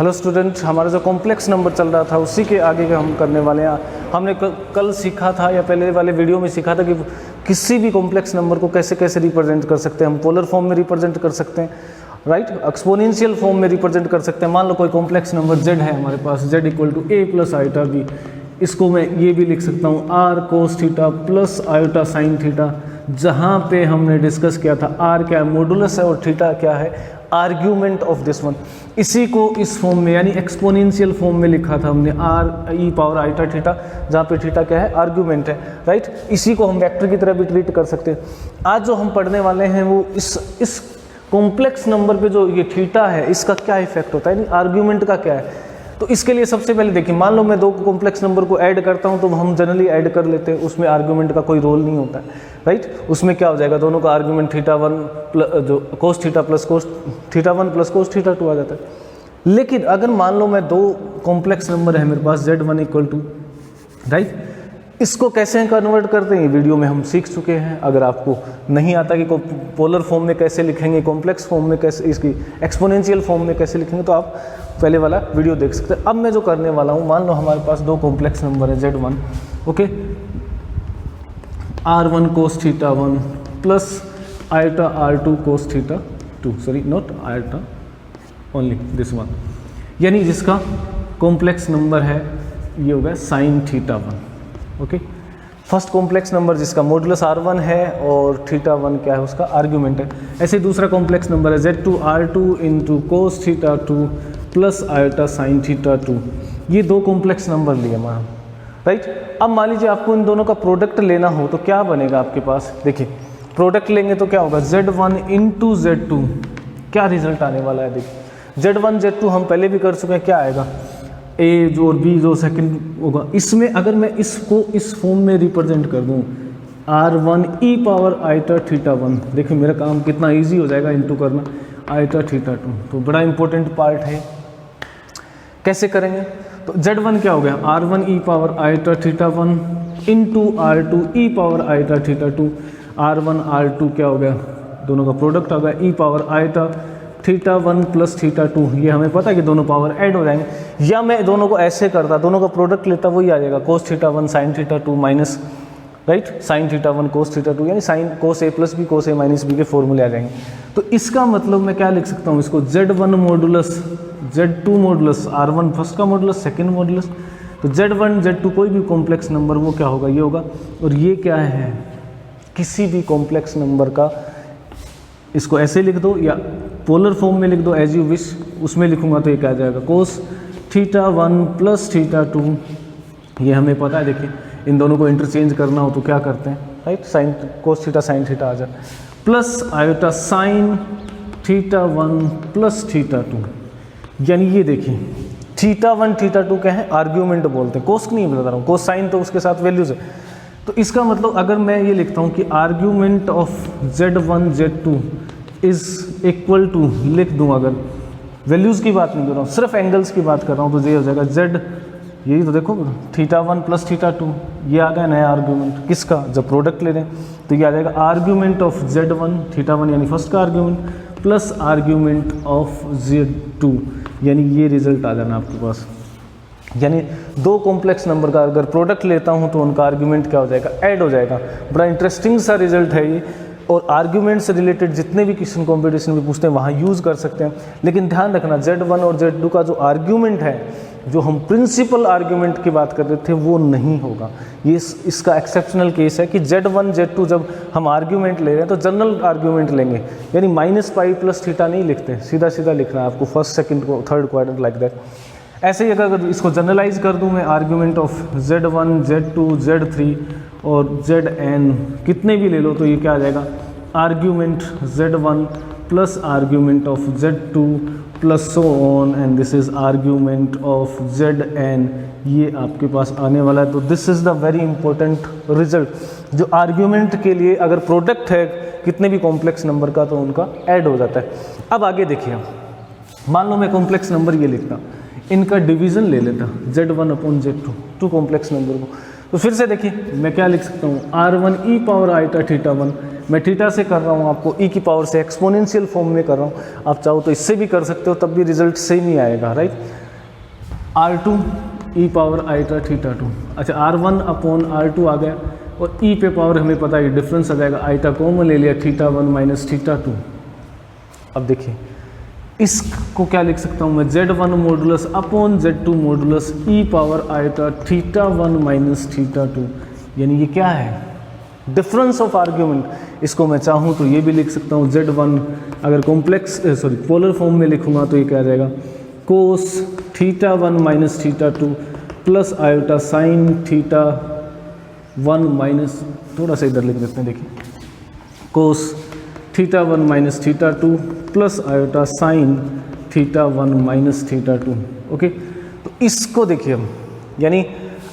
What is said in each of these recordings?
Hello student, हमारा जो complex number चल रहा था उसी के आगे का हम करने वाले हैं। हमने कल सीखा था या पहले वाले वीडियो में सीखा था कि किसी भी कॉम्प्लेक्स नंबर को कैसे कैसे रिप्रेजेंट कर सकते हैं। हम पोलर फॉर्म में रिप्रेजेंट कर सकते हैं, राइट, एक्सपोनेंशियल फॉर्म में रिप्रेजेंट कर सकते हैं। मान लो कोई कॉम्प्लेक्स नंबर z है हमारे पास, z equal to a plus iota b। इसको मैं ये भी लिख सकता हूँ r cos theta plus iota sine theta, जहाँ पे हमने डिस्कस किया था r क्या है, मॉडुलस है, और थीटा क्या है, आर्ग्यूमेंट ऑफ दिस वन। इसी को इस फॉर्म में यानी एक्सपोनेंशियल फॉर्म में लिखा था हमने, r e power iota theta, जहाँ पे थीटा क्या है, आर्ग्यूमेंट है, राइट। इसी को हम वेक्टर की तरह भी ट्रीट कर सकते हैं। आज जो हम पढ़ने वाले हैं वो इस कॉम्प्लेक्स नंबर पे जो ये थीटा है इसका क्या इफेक्ट होता है, यानी आर्ग्यूमेंट का क्या है। तो इसके लिए सबसे पहले देखिए, मान लो मैं दो कॉम्प्लेक्स नंबर को ऐड करता हूं तो हम जनरली ऐड कर लेते हैं, उसमें आर्ग्यूमेंट का कोई रोल नहीं होता है, राइट। उसमें क्या हो जाएगा, दोनों का आर्ग्यूमेंट थीटा वन जो cos theta plus cos theta one plus cos theta two आ जाता है। लेकिन अगर मान लो मैं दो कॉम्प्लेक्स नंबर है मेरे पास z1 इक्वल टू, राइट, इसको कैसे कन्वर्ट करते हैं वीडियो में हम सीख चुके हैं। अगर आपको नहीं आता कि पोलर फॉर्म में कैसे लिखेंगे, कॉम्प्लेक्स फॉर्म में कैसे, इसकी एक्सपोनेंशियल फॉर्म में कैसे लिखेंगे, तो आप पहले वाला वीडियो देख सकते हैं। अब मैं जो करने वाला हूँ, मान लो हमारे पास दो कॉम्प्लेक्स नंबर है z1, okay, r1 cos theta 1 plus iota r2 cos theta 2, sorry not iota, only this one, यानी जिसका कॉम्प्लेक्स नंबर है ये हो गया sign theta 1, okay. First complex number जिसका मॉडुलस r1 है और थीटा 1 क्या है, उसका आर्ग्यूमेंट है। ऐसे दूसरा कॉम्प्लेक्स नंबर है z2 r2 into cos theta 2 plus iota sine theta 2। ये दो कॉम्प्लेक्स नंबर लिए हमारा, राइट। अब मान लीजिए आपको इन दोनों का प्रोडक्ट लेना हो तो क्या बनेगा आपके पास, देखिए प्रोडक्ट लेंगे तो क्या होगा, z1 इंटू z2, क्या रिजल्ट आने वाला है, देखिए z1 z2 हम पहले भी कर चुके हैं, क्या आएगा, a जो और b जो सेकंड होगा। इसमें अगर मैं इसको इस फॉर्म में रिप्रेजेंट कर दूं, r1 e power iota theta 1, देखिए मेरा काम कितना इजी हो जाएगा इंटू करना आयोटा थीटा 2। तो बड़ा इंपॉर्टेंट पार्ट है, कैसे करेंगे, तो z1 क्या हो गया, r1 e power iota theta 1 into r2 e power iota theta 2, r1 r2 क्या हो गया, दोनों का प्रोडक्ट आ गया e power iota theta 1 plus theta 2। ये हमें पता है कि दोनों पावर ऐड हो जाएंगे, या मैं दोनों को ऐसे करता, दोनों का प्रोडक्ट लेता, वही आ जाएगा कोस theta 1 sine theta 2 minus, right, sign theta 1 cos theta 2, यानी साइन कोस ए प्लस बी कोस ए माइनस बी के फॉर्मूले आ जाएंगे। तो इसका मतलब मैं क्या लिख सकता हूँ, इसको z1 modulus z2 modulus, r1 first का मॉडुलस सेकंड मॉडुलस, तो z1 z2 कोई भी कॉम्प्लेक्स नंबर वो क्या होगा, ये होगा। और ये क्या है, किसी भी कॉम्प्लेक्स नंबर का, इसको ऐसे लिख दो या पोलर फॉर्म में लिख दो एज यू विश, उसमें लिखूंगा तो ये क्या आ जाएगा, कोस थीटा 1 प्लस थीटा 2। ये हमें पता है, देखिए इन दोनों को इंटरचेंज करना हो तो क्या करते हैं, right, sine cos theta sine theta आ जाए, plus iota sine theta 1 plus theta 2। यानी ये देखिए थीटा 1 थीटा 2 क्या है, आर्ग्यूमेंट बोलते हैं, कोस नहीं बता रहा हूँ, कोस साइन तो उसके साथ वैल्यूज है। तो इसका मतलब अगर मैं ये लिखता हूँ कि argument of z1 z2 is equal to, लिख दूँ, अगर वैल्यूज़ की बात नहीं कर रहा हूँ, सिर्फ एंगल्स की बात कर रहा हूँ, तो ये हो जाएगा z, यही तो देखो थीटा 1 प्लस थीटा 2, ये आ गया नया आर्ग्यूमेंट किसका, जब प्रोडक्ट ले रहे हैं तो ये आ जाएगा आर्ग्यूमेंट ऑफ z1 थीटा 1 यानी फर्स्ट का argument plus argument of z2, यानी ये रिजल्ट आ जाना आपके पास। यानी दो कॉम्प्लेक्स नंबर का अगर प्रोडक्ट लेता हूं तो उनका आर्ग्यूमेंट क्या हो जाएगा, ऐड हो जाएगा। बड़ा इंटरेस्टिंग सा रिजल्ट है ये, और आर्ग्यूमेंट से रिलेटेड जितने भी क्वेश्चन कॉम्पिटिशन में पूछते हैं वहाँ यूज़ कर सकते हैं। लेकिन ध्यान रखना z1 और z2 का जो आर्ग्यूमेंट है, जो हम प्रिंसिपल आर्ग्यूमेंट की बात कर रहे थे, वो नहीं होगा। ये इसका एक्सेप्शनल केस है कि z1 z2 जब हम आर्ग्यूमेंट ले रहे हैं तो जनरल आर्ग्यूमेंट लेंगे, यानी माइनस पाई प्लस थीटा नहीं लिखते, सीधा सीधा लिखना है आपको फर्स्ट सेकंड को थर्ड क्वाड्रेंट लाइक दैट। ऐसे ही अगर इसको जनरलाइज कर दूं मैं, argument of z1 z2 z3 और zn कितने भी ले लो तो ये क्या आ जाएगा, argument z1 plus argument of z2 plus so on and this is argument of zn, ये आपके पास आने वाला है। तो this is the very important result, जो आर्ग्यूमेंट के लिए अगर प्रोडक्ट है कितने भी कॉम्प्लेक्स नंबर का तो उनका ऐड हो जाता है। अब आगे देखिए, मान लो मैं कॉम्प्लेक्स नंबर ये लिखता, इनका डिवीज़न ले लेता z1 upon z2, to complex number को, तो फिर से देखिए मैं क्या लिख सकता हूँ, r1 e power iota theta 1 मैं थीटा से कर रहा हूँ, आपको ई की पावर से एक्सपोनेंशियल फॉर्म में कर रहा हूँ। आप चाहो तो इससे भी कर सकते हो, तब भी रिजल्ट सेम ही आएगा, right. R2 E power iota theta 2। अच्छा, R1 अपॉन R2 आ गया, और ई पे पावर हमें पता है डिफरेंस आ जाएगा, आईटा कॉमन ले लिया, थीटा 1 माइनस थीटा 2। अब देखिए इसको क्या लिख सकता हूँ मैं, Z1 modulus upon Z2 modulus E power iota theta 1 minus theta 2। यानी ये क्या है, डिफरेंस ऑफ आर्ग्यूमेंट। इसको मैं चाहूँ तो ये भी लिख सकता हूँ Z1, अगर कॉम्प्लेक्स पोलर फॉर्म में लिखूँगा तो ये क्या आ जाएगा, कोस theta 1 minus theta 2 plus iota sine theta 1 minus, थोड़ा सा इधर लिख देते हैं, देखिए कोस theta 1 minus theta 2 plus iota sine theta 1 minus theta 2। Okay, तो इसको देखिए हम, यानी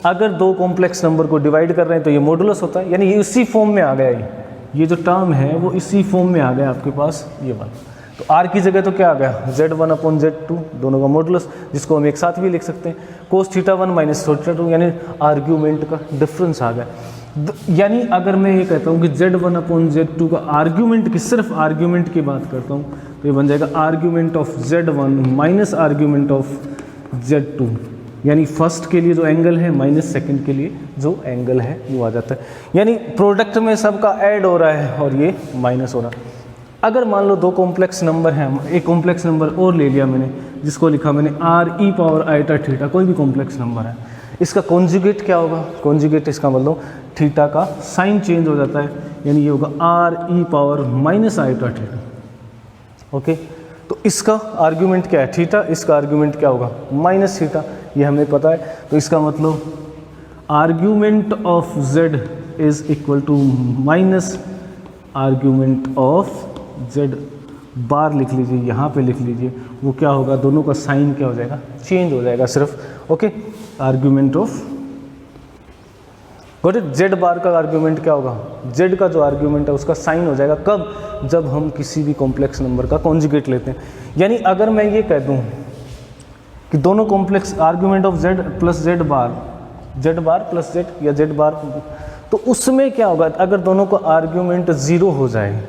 अगर दो कॉम्प्लेक्स नंबर को डिवाइड कर रहे हैं तो ये मॉडुलस होता है, यानी ये इसी फॉर्म में आ गया, ये जो टर्म है वो इसी फॉर्म में आ गया आपके पास, ये वाला। तो R की जगह तो क्या आ गया, Z1 अपॉन Z2, दोनों का मॉडुलस, जिसको हम एक साथ भी लिख सकते हैं, कोस थीटा 1 माइनस थीटा 2, यानी आर्ग्यूमेंट का डिफरेंस आ गया। यानी अगर मैं ये कहता हूँ कि Z1 अपॉन Z2 का आर्ग्यूमेंट की, सिर्फ आर्ग्यूमेंट की बात करता हूँ, तो ये बन जाएगा आर्ग्यूमेंट ऑफ Z1 माइनस आर्ग्यूमेंट ऑफ Z2, यानी फर्स्ट के लिए जो एंगल है माइनस सेकंड के लिए जो एंगल है वो आ जाता है। यानी प्रोडक्ट में सबका ऐड हो रहा है और ये माइनस हो रहा है। अगर मान लो दो कॉम्प्लेक्स नंबर हैं, एक कॉम्प्लेक्स नंबर और ले लिया मैंने, जिसको लिखा मैंने R ई पावर आईटा थीटा, कोई भी कॉम्प्लेक्स नंबर है, इसका कॉन्जुगेट क्या होगा, कॉन्जुगेट इसका मतलब थीटा का साइन चेंज हो जाता है, यानी ये होगा R ई पावर माइनस आईटा थीटा। ओके, तो इसका आर्ग्यूमेंट क्या है, थीटा, इसका आर्ग्यूमेंट क्या होगा, माइनस थीटा, ये हमें पता है। तो इसका मतलब argument of Z is equal to minus argument of Z bar लिख लीजिए, यहाँ पे लिख लीजिए, वो क्या होगा, दोनों का साइन क्या हो जाएगा, चेंज हो जाएगा सिर्फ। Okay, argument of got it, Z बार का आर्ग्यूमेंट क्या होगा, Z का जो आर्ग्यूमेंट है उसका साइन हो जाएगा, कब, जब हम किसी भी कॉम्प्लेक्स नंबर का कॉन्जुगेट लेते हैं। यानी अगर मैं ये कह दूं कि दोनों complex argument of Z plus Z bar plus Z या Z बार, तो उसमें क्या होगा, अगर दोनों का आर्ग्यूमेंट 0 हो जाए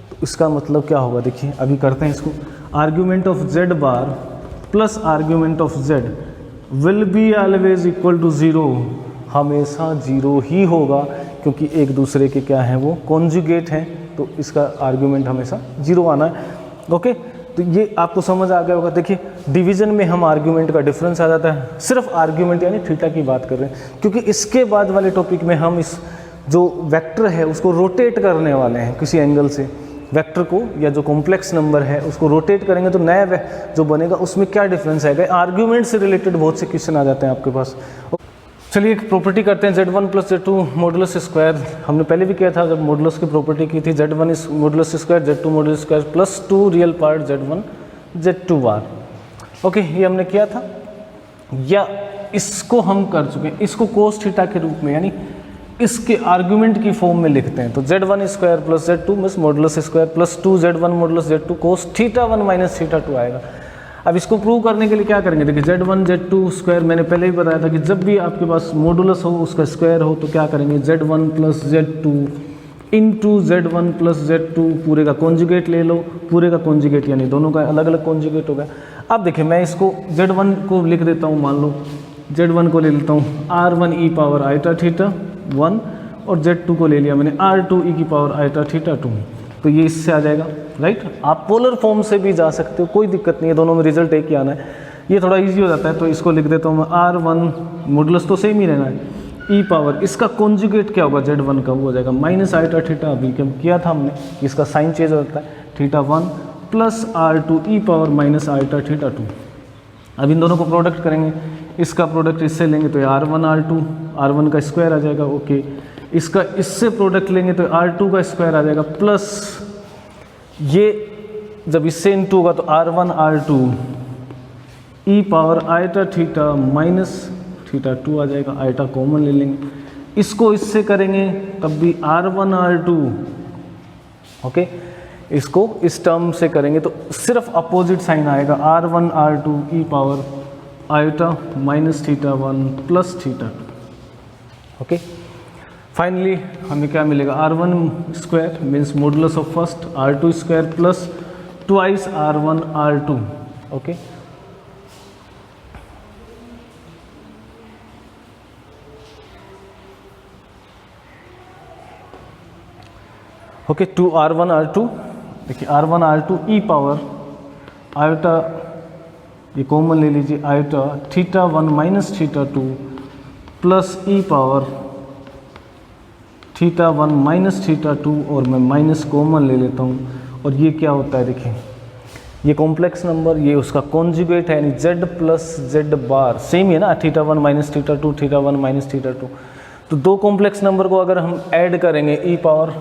तो इसका मतलब क्या होगा, देखिए अभी करते हैं इसको। Argument of Z bar plus argument of Z will be always equal to 0, हमेशा 0 ही होगा, क्योंकि एक दूसरे के क्या हैं, वो कॉन्जुगेट हैं, तो इसका आर्ग्यूमेंट हमेशा 0 आना है। ओके, तो ये आपको समझ आ गया होगा। देखिए डिवीजन में हम आर्ग्यूमेंट का डिफरेंस आ जाता है, सिर्फ आर्ग्यूमेंट यानी थीटा की बात कर रहे हैं, क्योंकि इसके बाद वाले टॉपिक में हम इस जो वेक्टर है उसको रोटेट करने वाले हैं किसी एंगल से, वेक्टर को या जो कॉम्प्लेक्स नंबर है उसको रोटेट करेंगे तो नया जो बनेगा उसमें क्या डिफरेंस आएगा। आर्ग्यूमेंट से रिलेटेड बहुत से क्वेश्चन आ जाते हैं आपके पास। चलिए एक प्रॉपर्टी करते हैं, Z1 plus Z2 modulus square, हमने पहले भी किया था जब मॉडुलस की प्रॉपर्टी की थी, Z1 इस modulus square Z2 modulus square plus 2 real part Z1 Z2 बार। ओके, ये हमने किया था, या इसको हम कर चुके हैं, इसको कोस थीटा के रूप में, यानी इसके आर्ग्यूमेंट की फॉर्म में लिखते हैं। तो Z1 square plus Z2 miss modulus square plus 2 Z1 modulus Z2 कोस थीटा 1 माइनस थीटा 2 आएगा। अब इसको प्रूव करने के लिए क्या करेंगे, देखिए Z1 Z2 स्क्वायर, मैंने पहले ही बताया था कि जब भी आपके पास मॉडुलस हो उसका स्क्वायर हो तो क्या करेंगे, Z1 plus Z2 into Z1 plus Z2, पूरे का कॉन्जुगेट ले लो, पूरे का कॉन्जुगेट यानी दोनों का अलग अलग कॉन्जुगेट हो गया। अब देखिए मैं इसको Z1 को लिख देता हूँ, मान लो Z1 को ले लेता हूँ R1 ई पावर आईटा थीटा 1, और Z2 को ले लिया मैंने R2 ई की पावर आईटा थीटा 2, तो ये इससे आ जाएगा, राइट। आप पोलर फॉर्म से भी जा सकते हो, कोई दिक्कत नहीं है, दोनों में रिजल्ट एक ही आना है, ये थोड़ा इजी हो जाता है। तो इसको लिख देता हूँ मैं R1, मॉडुलस तो सेम ही रहना है, ई पावर, इसका कॉन्जुगेट क्या होगा Z1 का, वो हो जाएगा माइनस आईटा थीटा, अभी क्या किया था हमने, इसका साइन चेंज हो जाता है theta 1 plus R2 E power minus आईटा theta 2। अब इन दोनों को प्रोडक्ट करेंगे, इसका प्रोडक्ट इससे लेंगे तो R1 R2, R1 का स्क्वायर आ जाएगा, ओके, इसका इससे प्रोडक्ट लेंगे तो R2 का स्क्वायर आ जाएगा, प्लस ये जब इससे इनटू होगा तो R1 R2 E power iota theta minus theta 2 आ जाएगा, आईटा कॉमन ले लेंगे, इसको इससे करेंगे तब भी R1 R2, ओके, इसको इस टर्म से करेंगे तो सिर्फ अपोजिट साइन आएगा, R1 R2 E power iota minus theta 1 plus theta 2। Okay, finally हमें क्या मिलेगा, R1 square means modulus of first R2 square plus twice R1 R2। Okay, okay, 2R1 R2, देखिए R1 R2 E power iota, ये common ले लीजिए, iota theta 1 minus theta 2 plus E power theta 1 minus theta 2, और मैं minus common ले लेता हूँ, और ये क्या होता है, देखिए ये कॉम्प्लेक्स नंबर, ये उसका कॉन्जुगेट है, यानी z प्लस जेड बार सेम ही है ना, theta 1 minus theta 2, theta 1 minus theta 2। तो दो कॉम्प्लेक्स नंबर को अगर हम ऐड करेंगे ई power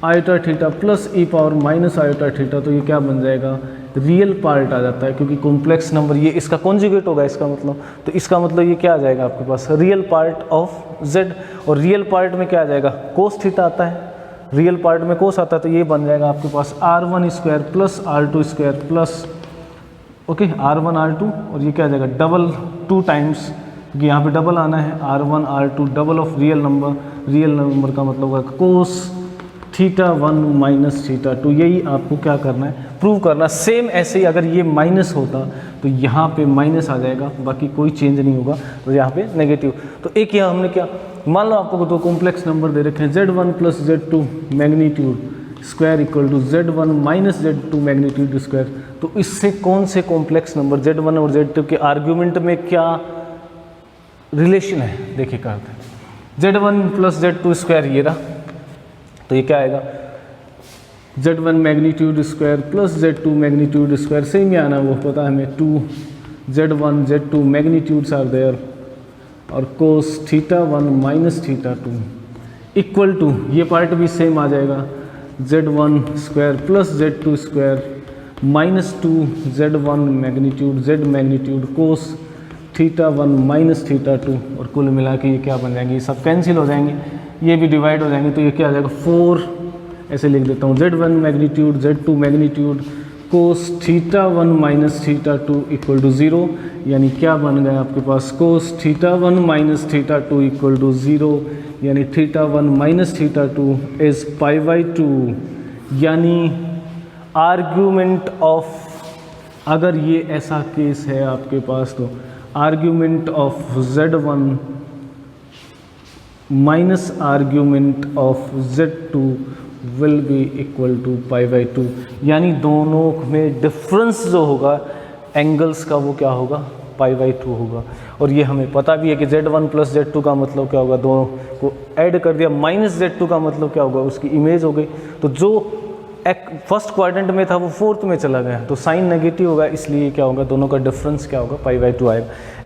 iota theta plus E power minus iota theta, तो ये क्या बन जाएगा, रियल पार्ट आ जाता है, क्योंकि कॉम्प्लेक्स नंबर ये इसका कॉन्जुगेट होगा, इसका मतलब, तो इसका मतलब ये क्या आ जाएगा आपके पास, रियल पार्ट ऑफ z, और रियल पार्ट में क्या आ जाएगा, कोस थीटा आता है, रियल पार्ट में कोस आता है, तो ये बन जाएगा आपके पास R1 square plus R2 square plus, okay, R1 R2, और ये क्या आ जाएगा, डबल 2 टाइम्स, क्योंकि यहाँ पे डबल आना है, R1 R2 double of real number का मतलब होगा कोस थीटा 1 माइनस थीटा 2। यही आपको क्या करना है, प्रूव करना। सेम ऐसे ही अगर ये माइनस होता तो यहाँ पे माइनस आ जाएगा, बाकी कोई चेंज नहीं होगा, तो यहाँ पे नेगेटिव। तो एक यहाँ हमने क्या, मान लो आपको दो कॉम्प्लेक्स नंबर दे रखे हैं, Z1 plus Z2 magnitude square equal to Z1 minus Z2 magnitude square. तो इससे कौन से कॉम्प्लेक्स नंबर Z1 और Z2 के आर्ग्यूमेंट में क्या रिलेशन है, देखिए करते हैं। Z1 प्लस Z2 स्क्वायर ये रहा, तो ये क्या आएगा, Z1 magnitude square plus Z2 magnitude square, same ही आना, वो पता है हमें, 2 Z1 Z2 magnitudes are there, और cos theta 1 minus theta 2 equal to, ये पार्ट भी सेम आ जाएगा, Z1 square plus Z2 square minus 2 Z1 magnitude Z magnitude cos theta 1 minus theta 2, और कुल मिला के ये क्या बन जाएंगे, ये सब कैंसिल हो जाएंगे, ये भी डिवाइड हो जाएंगे, तो ये क्या आ जाएगा 4, ऐसे लिख देता हूँ, Z1 magnitude Z2 magnitude cos theta 1 minus theta 2 equal to 0, यानी क्या बन गया आपके पास, cos theta 1 minus theta 2 equal to 0, यानी थीटा 1 माइनस थीटा 2 इज π/2, यानी आर्ग्यूमेंट ऑफ, अगर ये ऐसा केस है आपके पास, तो आर्ग्यूमेंट ऑफ Z1 माइनस argument of Z2 will be equal to π/2, यानी दोनों में डिफरेंस जो होगा एंगल्स का वो क्या होगा, π/2 होगा। और ये हमें पता भी है कि Z1 प्लस Z2 का मतलब क्या होगा, दोनों को ऐड कर दिया, माइनस Z2 का मतलब क्या होगा, उसकी इमेज हो गई, तो जो फर्स्ट क्वाड्रेंट में था वो फोर्थ में चला गया, तो साइन नेगेटिव होगा, इसलिए क्या होगा, दोनों का डिफरेंस क्या होगा, π/2 आएगा।